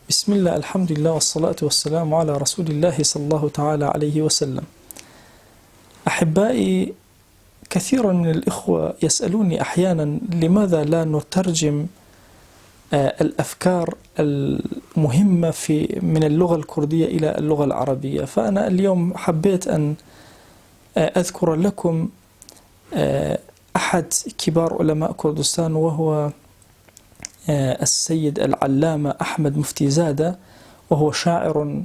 بسم الله، الحمد لله، والصلاة والسلام على رسول الله صلى الله تعالى عليه وسلم. أحبائي، كثيرا من الإخوة يسألوني أحيانا لماذا لا نترجم الأفكار المهمة من اللغة الكردية إلى اللغة العربية. فأنا اليوم حبيت أن أذكر لكم أحد كبار علماء كردستان، وهو السيد العلامة أحمد مفتيزادة، وهو شاعر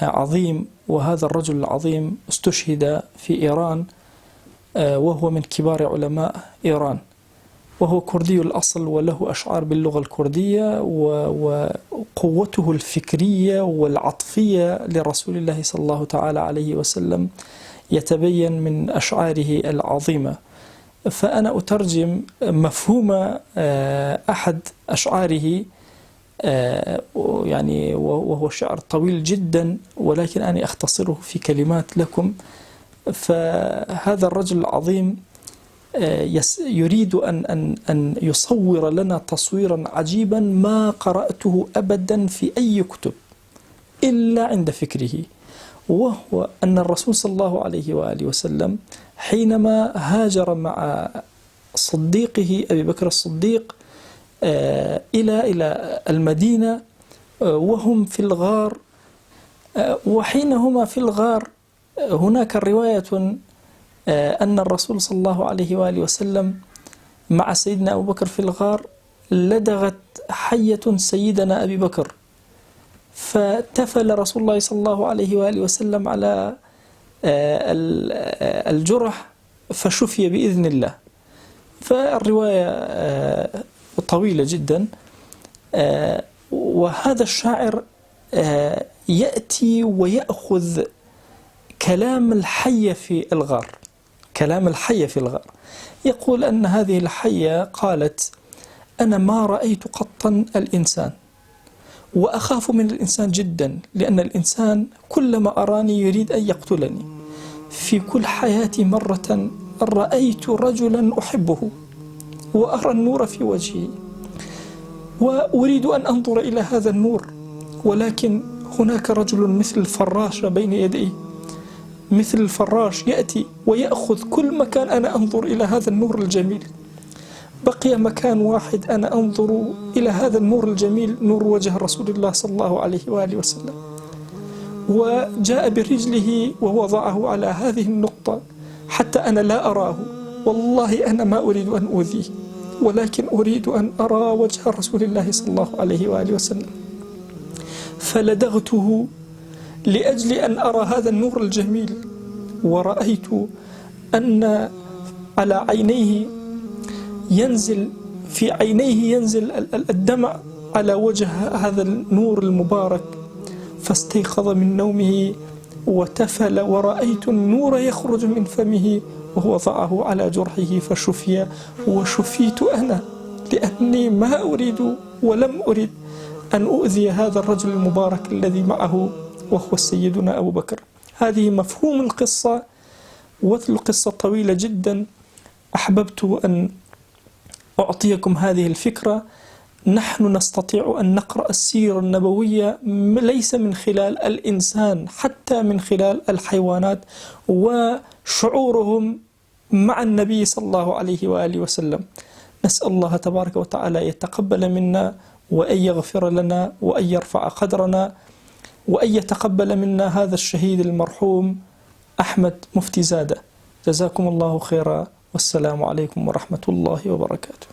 عظيم. وهذا الرجل العظيم استشهد في إيران، وهو من كبار علماء إيران، وهو كردي الأصل وله أشعار باللغة الكردية، وقوته الفكرية والعطفية لرسول الله صلى الله تعالى عليه وسلم يتبين من أشعاره العظيمة. فأنا أترجم مفهوم أحد أشعاره، يعني وهو شعر طويل جدا، ولكن أنا أختصره في كلمات لكم. فهذا الرجل العظيم يريد أن يصور لنا تصويرا عجيبا ما قرأته أبدا في أي كتب إلا عند فكره، وهو أن الرسول صلى الله عليه وآله وسلم حينما هاجر مع صديقه أبي بكر الصديق إلى المدينة، وهم في الغار، وحينهما في الغار هناك رواية أن الرسول صلى الله عليه وآله وسلم مع سيدنا أبو بكر في الغار لدغت حية سيدنا أبي بكر، فتفل رسول الله صلى الله عليه وآله وسلم على الجرح فشفي بإذن الله. فالرواية طويلة جدا. وهذا الشاعر يأتي ويأخذ كلام الحية في الغار، كلام الحية في الغار، يقول أن هذه الحية قالت: أنا ما رأيت قطا الإنسان، وأخاف من الإنسان جدا، لأن الإنسان كلما أراني يريد أن يقتلني. في كل حياتي مرة رأيت رجلا أحبه وأرى النور في وجهه، وأريد أن أنظر إلى هذا النور، ولكن هناك رجل مثل الفراش بين يديه، مثل الفراش يأتي ويأخذ كل مكان أنا أنظر إلى هذا النور الجميل. بقي مكان واحد أنا أنظر إلى هذا النور الجميل، نور وجه رسول الله صلى الله عليه وآله وسلم، وجاء برجله ووضعه على هذه النقطة حتى أنا لا أراه. والله أنا ما أريد أن أؤذيه، ولكن أريد أن أرى وجه رسول الله صلى الله عليه وآله وسلم. فلدغته لأجل أن أرى هذا النور الجميل، ورأيت أن على عينيه ينزل، في عينيه ينزل الدمع على وجه هذا النور المبارك. فاستيقظ من نومه وتفل، ورأيت النور يخرج من فمه، ووضعه على جرحه فشفي، وشفيت أنا، لأني ما أريد ولم أرد أن أؤذي هذا الرجل المبارك الذي معه، وهو سيدنا أبو بكر. هذه مفهوم القصة، والقصة طويلة جدا. أحببت أن أعطيكم هذه الفكرة. نحن نستطيع أن نقرأ السيرة النبوية ليس من خلال الإنسان، حتى من خلال الحيوانات وشعورهم مع النبي صلى الله عليه وآله وسلم. نسأل الله تبارك وتعالى يتقبل منا، وأن يغفر لنا، وأن يرفع قدرنا، وأن يتقبل منا هذا الشهيد المرحوم أحمد مفتيزادة. جزاكم الله خيرا، والسلام عليكم ورحمة الله وبركاته.